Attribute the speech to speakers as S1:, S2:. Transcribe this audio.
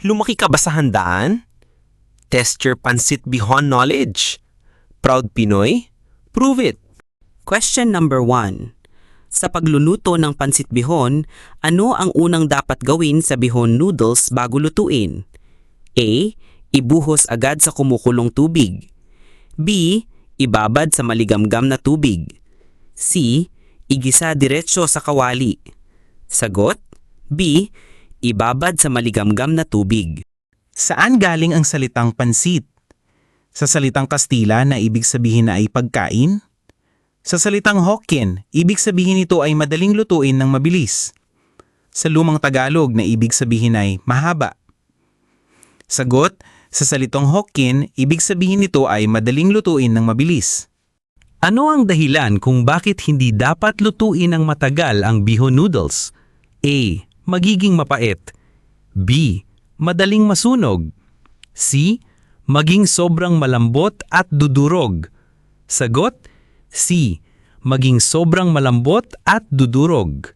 S1: Lumaki ka ba sa handaan? Test your pansit bihon knowledge. Proud Pinoy? Prove it.
S2: Question number 1. Sa pagluluto ng pansit bihon, ano ang unang dapat gawin sa bihon noodles bago lutuin? A. Ibuhos agad sa kumukulong tubig. B. Ibabad sa maligamgam na tubig. C. Igisa diretso sa kawali. Sagot? B. Ibabad sa maligamgam na tubig.
S3: Saan galing ang salitang pansit? Sa salitang Kastila na ibig sabihin na ay pagkain? Sa salitang Hokkien, ibig sabihin nito ay madaling lutuin ng mabilis. Sa lumang Tagalog na ibig sabihin ay mahaba. Sagot, sa salitang Hokkien, ibig sabihin nito ay madaling lutuin ng mabilis.
S4: Ano ang dahilan kung bakit hindi dapat lutuin ng matagal ang bihon noodles? A. Magiging mapait. B. Madaling masunog. C. Maging sobrang malambot at dudurog. Sagot, C. Maging sobrang malambot at dudurog.